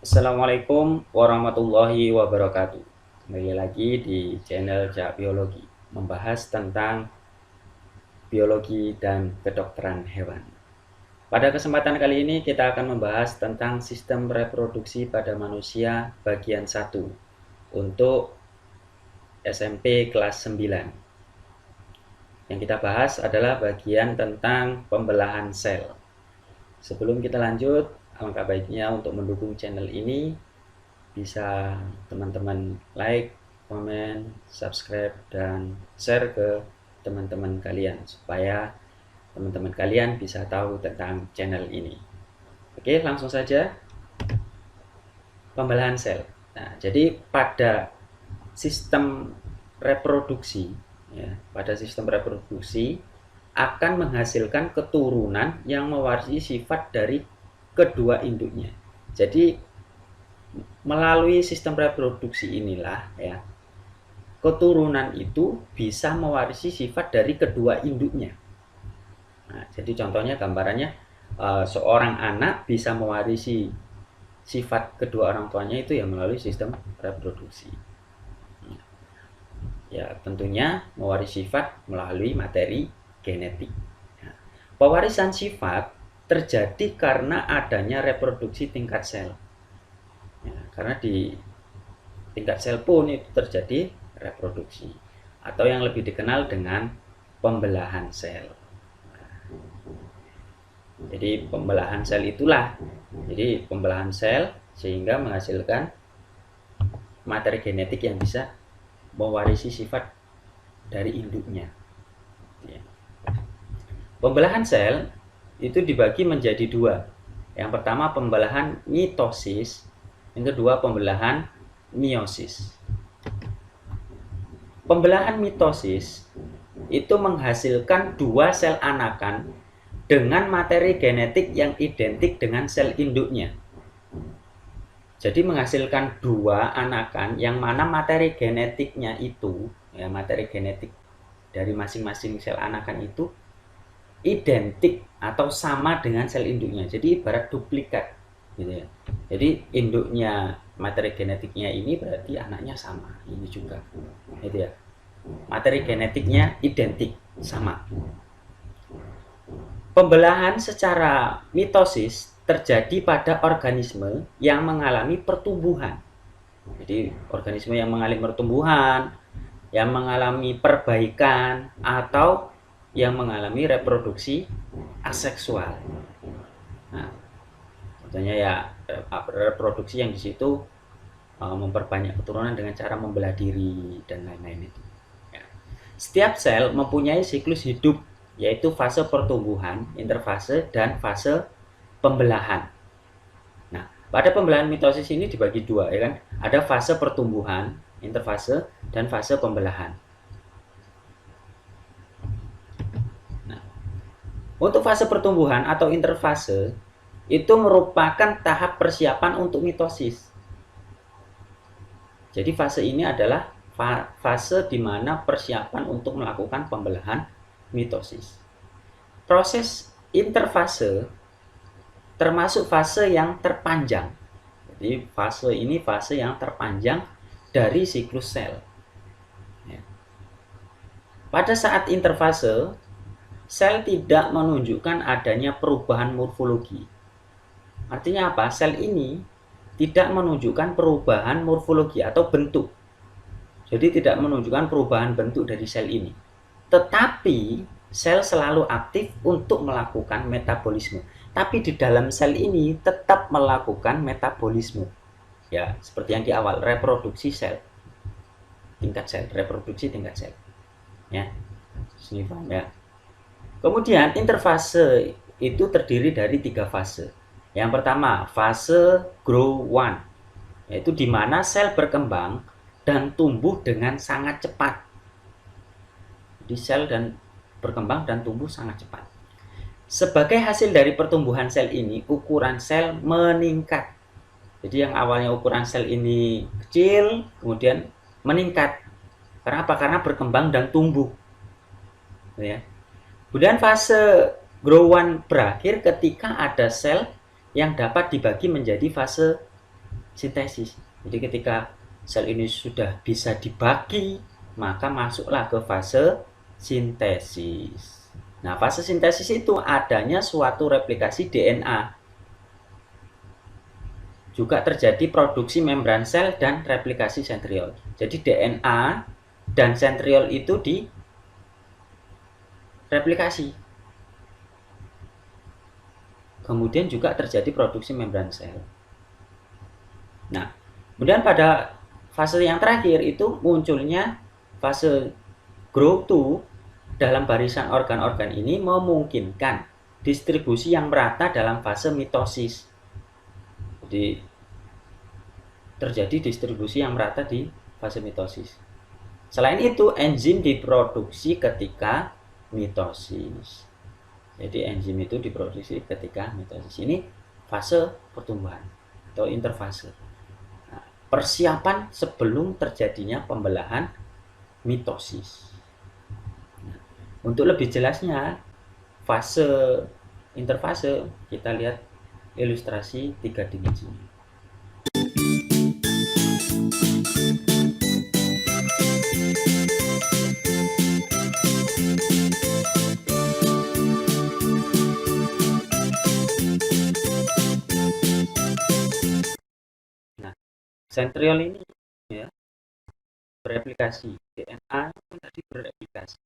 Assalamualaikum warahmatullahi wabarakatuh. Kembali lagi di channel Jak Biologi, membahas tentang biologi dan kedokteran hewan. Pada kesempatan kali ini kita akan membahas tentang sistem reproduksi pada manusia bagian 1 untuk SMP kelas 9. Yang kita bahas adalah bagian tentang pembelahan sel. Sebelum kita lanjut, alangkah baiknya untuk mendukung channel ini bisa teman-teman like, komen, subscribe, dan share ke teman-teman kalian supaya teman-teman kalian bisa tahu tentang channel ini. Oke, langsung saja pembelahan sel. Nah, jadi pada sistem reproduksi, pada sistem reproduksi akan menghasilkan keturunan yang mewarisi sifat dari kedua induknya. Jadi melalui sistem reproduksi inilah keturunan itu bisa mewarisi sifat dari kedua induknya. Nah, jadi contohnya gambarannya seorang anak bisa mewarisi sifat kedua orang tuanya itu ya melalui sistem reproduksi. Ya, tentunya mewarisi sifat melalui materi genetik. Nah, pewarisan sifat terjadi karena adanya reproduksi tingkat sel. Karena di tingkat sel pun itu terjadi reproduksi atau yang lebih dikenal dengan pembelahan sel. Jadi pembelahan sel itulah, jadi pembelahan sel sehingga menghasilkan materi genetik yang bisa mewarisi sifat dari induknya. Pembelahan sel itu dibagi menjadi dua. Yang pertama pembelahan mitosis, yang kedua pembelahan meiosis. Pembelahan mitosis itu menghasilkan dua sel anakan dengan materi genetik yang identik dengan sel induknya. Jadi menghasilkan dua anakan yang mana materi genetiknya itu, materi genetik dari masing-masing sel anakan itu identik atau sama dengan sel induknya. Jadi ibarat duplikat gitu ya. Jadi induknya materi genetiknya ini berarti anaknya sama, ini juga. Gitu ya. Materi genetiknya identik, sama. Pembelahan secara mitosis terjadi pada organisme yang mengalami pertumbuhan. Jadi organisme yang mengalami pertumbuhan, yang mengalami perbaikan atau yang mengalami reproduksi aseksual. Nah, contohnya ya reproduksi yang di situ memperbanyak keturunan dengan cara membelah diri dan lain-lain itu. Ya. Setiap sel mempunyai siklus hidup, yaitu fase pertumbuhan, interfase, dan fase pembelahan. Nah, pada pembelahan mitosis ini dibagi dua, ya kan? Ada fase pertumbuhan, interfase, dan fase pembelahan. Nah, untuk fase pertumbuhan atau interfase itu merupakan tahap persiapan untuk mitosis. Jadi fase ini adalah fase di mana persiapan untuk melakukan pembelahan mitosis. Proses interfase termasuk fase yang terpanjang. Jadi fase ini fase yang terpanjang dari siklus sel. Pada saat interfase, sel tidak menunjukkan adanya perubahan morfologi. Artinya apa? Sel ini tidak menunjukkan perubahan morfologi atau bentuk. Jadi tidak menunjukkan perubahan bentuk dari sel ini. Tetapi sel selalu aktif untuk melakukan metabolisme. Tapi di dalam sel ini tetap melakukan metabolisme. Ya, seperti yang di awal, reproduksi sel. Tingkat sel, reproduksi tingkat sel. Ya. Sini paham ya. Kemudian interfase itu terdiri dari 3 fase. Yang pertama, fase grow one, yaitu di mana sel berkembang dan tumbuh dengan sangat cepat. Jadi sel dan berkembang dan tumbuh sangat cepat. Sebagai hasil dari pertumbuhan sel ini, ukuran sel meningkat. Jadi yang awalnya ukuran sel ini kecil, kemudian meningkat. Karena apa? Karena berkembang dan tumbuh. Ya. Kemudian fase grow one berakhir ketika ada sel yang dapat dibagi menjadi fase sintesis. Jadi ketika sel ini sudah bisa dibagi, maka masuklah ke fase sintesis. Nah, fase sintesis itu adanya suatu replikasi DNA. Juga terjadi produksi membran sel dan replikasi sentriol. Jadi DNA dan sentriol itu direplikasi. Kemudian juga terjadi produksi membran sel. Nah, kemudian pada fase yang terakhir itu munculnya fase growth 2 dalam barisan organ-organ ini memungkinkan distribusi yang merata dalam fase mitosis. Jadi terjadi distribusi yang merata di fase mitosis. Selain itu, enzim diproduksi ketika mitosis. Jadi enzim itu diproduksi ketika mitosis. Ini fase pertumbuhan atau interfase. Nah, persiapan sebelum terjadinya pembelahan mitosis. Nah, untuk lebih jelasnya fase interfase, kita lihat ilustrasi 3 dimensi. Nah, sentriol ini ya bereplikasi, DNA pun tadi bereplikasi.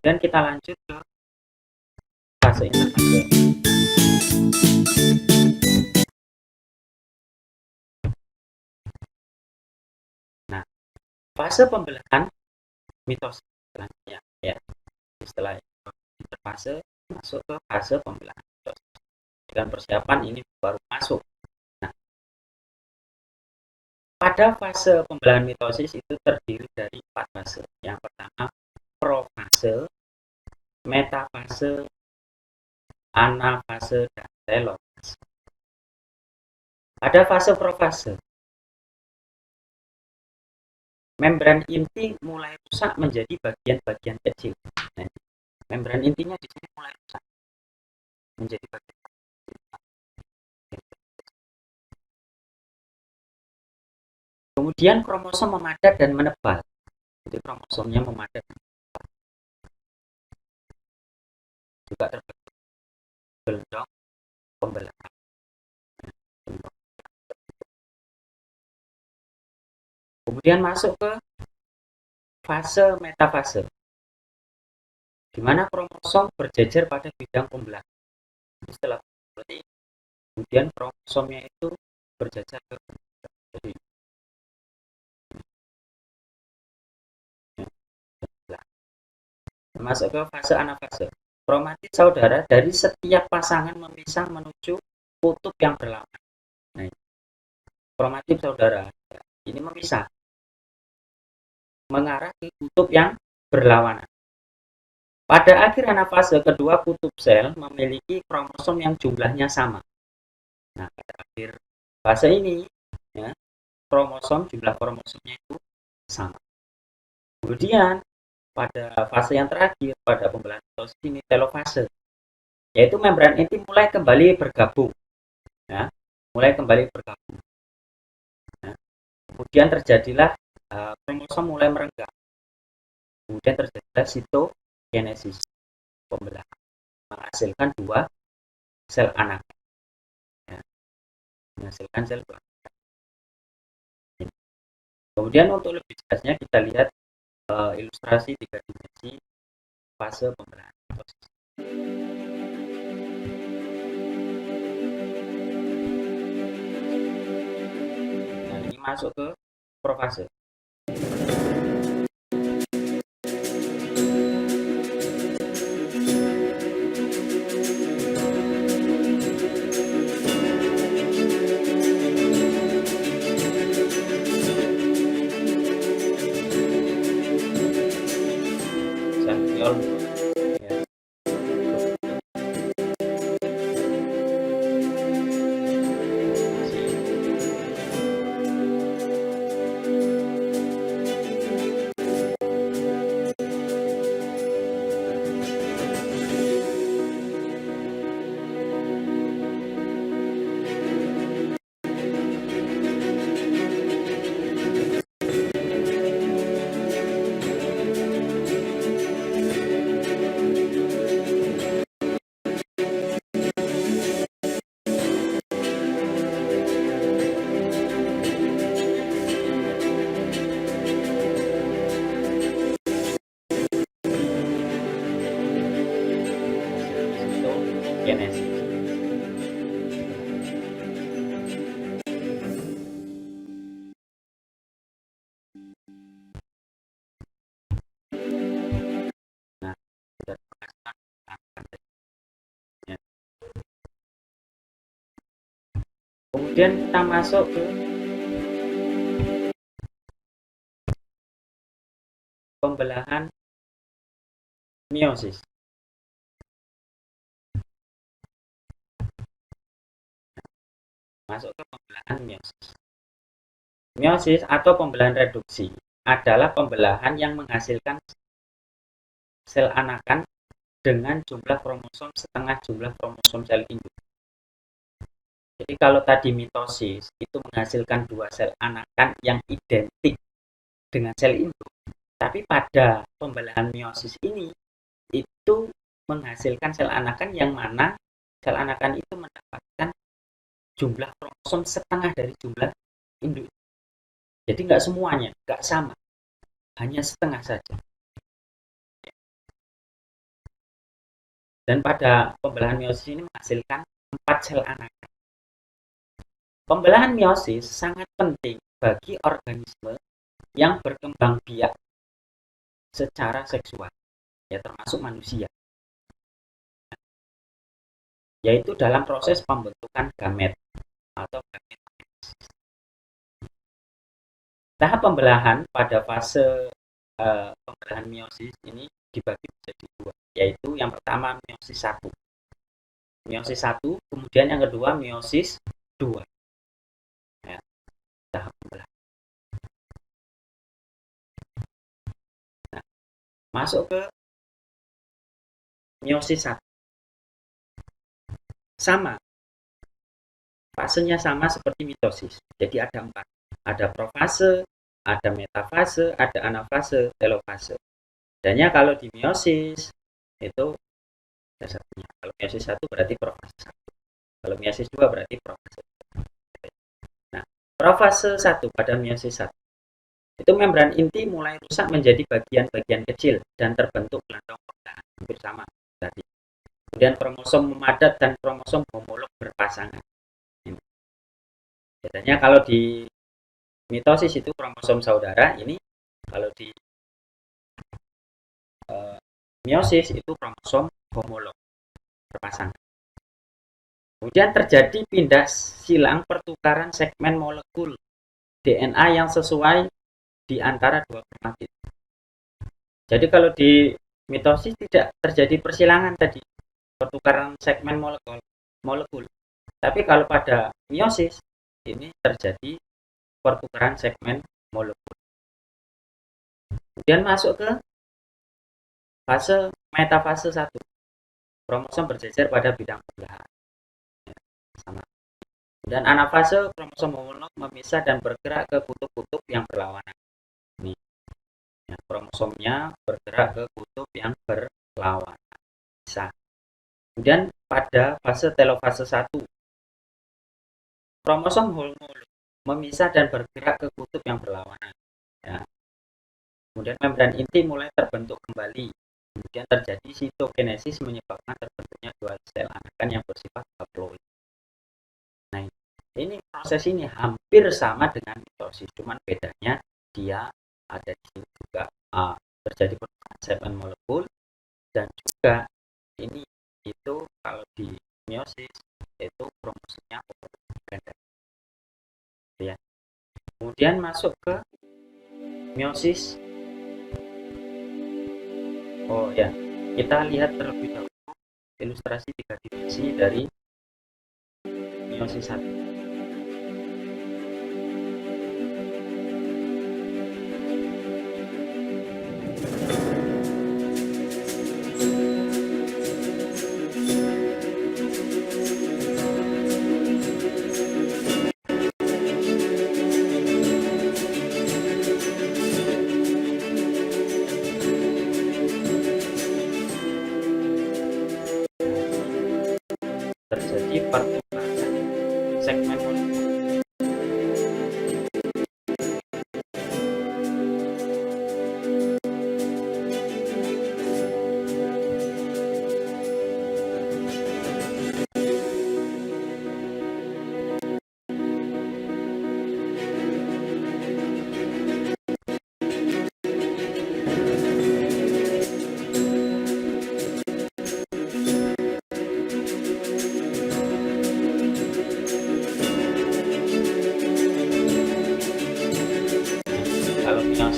Kemudian kita lanjut ke fase interfase. Nah, fase pembelahan mitosis selanjutnya ya. Setelah interfase masuk ke fase pembelahan mitosis. Dengan persiapan ini baru masuk. Nah, pada fase pembelahan mitosis itu terdiri dari 4 fase. Yang pertama profase, metafase, anafase, dan telofase. Pada fase profase, membran inti mulai rusak menjadi bagian-bagian kecil. Nah, membran intinya di sini mulai rusak menjadi bagian. Kemudian kromosom memadat dan menebal. Jadi kromosomnya memadat dan menebal. Juga terbentuk gelombang pembelahan. Kemudian masuk ke fase metafase, di mana kromosom berjejer pada bidang pembelahan. Setelah berarti kemudian kromosomnya itu berjejer ke jadi masuk ke fase anafase. Kromatid saudara dari setiap pasangan memisah menuju kutub yang berlawanan. Nah, kromatid saudara ini memisah mengarah ke kutub yang berlawanan. Pada akhir anafase, kedua kutub sel memiliki kromosom yang jumlahnya sama. Nah, pada akhir fase ini, ya, jumlah kromosomnya itu sama. Kemudian pada fase yang terakhir, pada pembelahan mitosis ini telofase, yaitu membran inti mulai kembali bergabung, ya, Ya. Kemudian terjadilah kromosom mulai merenggang. Kemudian terjadilah sitogenesis, pembelahan, menghasilkan 2 sel anak, ya, menghasilkan sel anak. Kemudian untuk lebih jelasnya kita lihat ilustrasi 3 dimensi fase pembelahan mitosis. Nah, ini masuk ke profase. Kemudian kita masuk ke pembelahan meiosis. Masuk ke pembelahan meiosis. Meiosis atau pembelahan reduksi adalah pembelahan yang menghasilkan sel anakan dengan jumlah kromosom setengah jumlah kromosom sel induk. Jadi kalau tadi mitosis itu menghasilkan dua sel anakan yang identik dengan sel induk, tapi pada pembelahan meiosis ini itu menghasilkan sel anakan yang mana sel anakan itu mendapatkan jumlah kromosom setengah dari jumlah induk. Jadi nggak semuanya, nggak sama, hanya setengah saja. Dan pada pembelahan meiosis ini menghasilkan 4 sel anakan. Pembelahan meiosis sangat penting bagi organisme yang berkembang biak secara seksual, ya termasuk manusia, yaitu dalam proses pembentukan gamet atau gametogenesis. Tahap pembelahan pada fase pembelahan meiosis ini dibagi menjadi dua, yaitu yang pertama meiosis 1. Meiosis 1, kemudian yang kedua meiosis 2. Ya, tahap pembelahan. Nah, masuk ke meiosis 1. Sama, fasenya sama seperti mitosis. Jadi ada 4. Ada profase, ada metafase, ada anafase, telofase. Dannya kalau di meiosis itu satunya. Kalau meiosis 1 berarti profase 1. Kalau meiosis 2 berarti profase 2. Nah, profase 1 pada meiosis 1 itu membran inti mulai rusak menjadi bagian-bagian kecil dan terbentuk gelandang pertahanan, hampir sama tadi. Kemudian kromosom memadat dan kromosom homolog berpasangan. Biasanya kalau di mitosis itu kromosom saudara, ini kalau di meiosis itu kromosom homolog berpasangan. Kemudian terjadi pindah silang pertukaran segmen molekul DNA yang sesuai di antara dua kromatit. Jadi kalau di mitosis tidak terjadi persilangan tadi, pertukaran segmen molekul. Tapi kalau pada meiosis ini terjadi pertukaran segmen molekul. Kemudian masuk ke fase metafase 1. Kromosom berjejer pada bidang pembelahan. Ya, sama. Dan anafase kromosom homolog memisah dan bergerak ke kutub-kutub yang berlawanan. Ini. Ya, kromosomnya bergerak ke kutub yang berlawanan. Bisa. Kemudian pada fase telofase 1, kromosom homolog memisah dan bergerak ke kutub yang berlawanan. Ya. Kemudian membran inti mulai terbentuk kembali. Kemudian terjadi sitokinesis menyebabkan terbentuknya dua sel anakan yang bersifat haploid. Nah, ini proses ini hampir sama dengan mitosis, cuman bedanya dia ada di sini juga terjadi pertukaran segmen molekul, dan juga ini itu kalau di meiosis itu kromosomnya ganda. Ya. Kemudian masuk ke meiosis. Oh ya, kita lihat terlebih dahulu ilustrasi 3 dimensi dari meiosis 1. Terjadi pertukaran segmen molekul.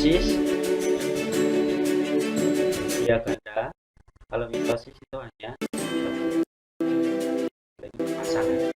meiosis dia ganda, kalau mitosis itu hanya pasangan.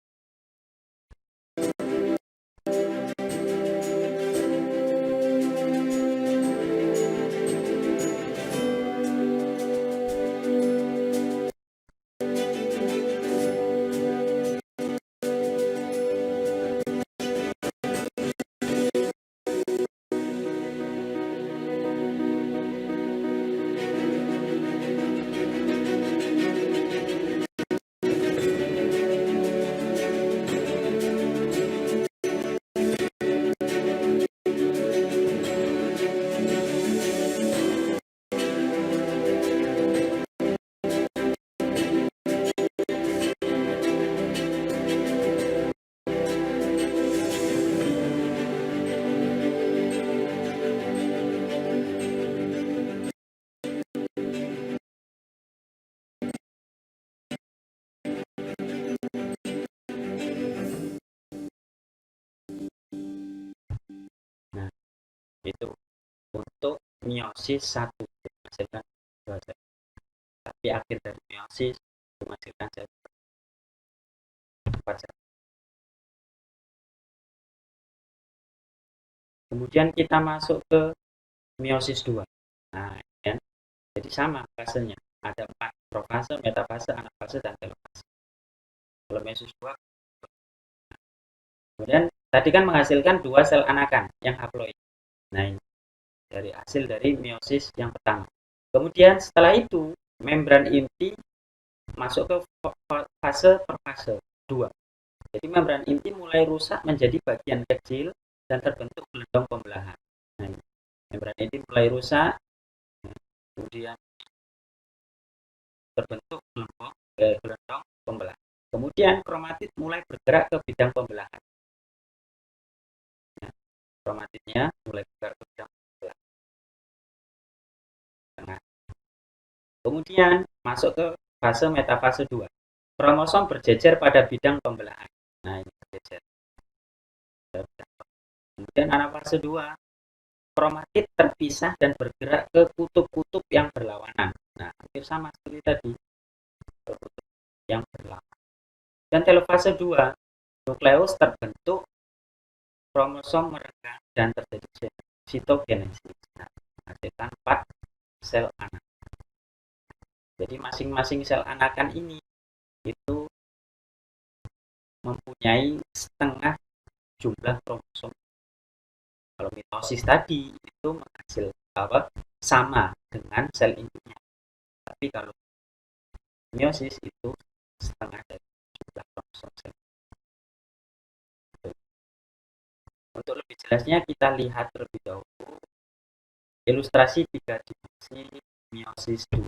Nah, itu untuk meiosis 1 menghasilkan 2 sel. Tapi akhir dari meiosis menghasilkan sel 4 sel. Kemudian kita masuk ke meiosis 2. Nah, ya. Jadi sama fasenya. Ada 4, profase, metafase, anafase, dan telofase. Kalau meiosis 2, kemudian tadi kan menghasilkan 2 sel anakan yang haploid. Nah, ini dari hasil dari meiosis yang pertama. Kemudian setelah itu membran inti masuk ke fase per fase 2. Jadi membran inti mulai rusak menjadi bagian kecil dan terbentuk gelondong pembelahan. Nah, membran inti mulai rusak, kemudian terbentuk gelondong pembelahan. Kemudian kromatid mulai bergerak ke bidang pembelahan. Nah, kromatidnya mulai bergerak ke bidang pembelahan. Nah, kemudian masuk ke fase metafase 2. Kromosom berjejer pada bidang pembelahan. Nah, ini berjejer. Kemudian anafase 2, kromatid terpisah dan bergerak ke kutub-kutub yang berlawanan. Nah, hampir sama seperti tadi, kutub yang berlawanan. Dan telofase 2, nukleus terbentuk, kromosom merenggang dan terjadi sitogenesis. Nah, menghasilkan 4 sel anak. Jadi masing-masing sel anakan ini itu mempunyai setengah jumlah kromosom. Kalau mitosis tadi itu menghasil sama dengan sel intinya. Tapi kalau meiosis itu setengah dari jumlah kromosom sel. Untuk lebih jelasnya kita lihat terlebih dahulu ilustrasi 3 dimensi meiosis 2.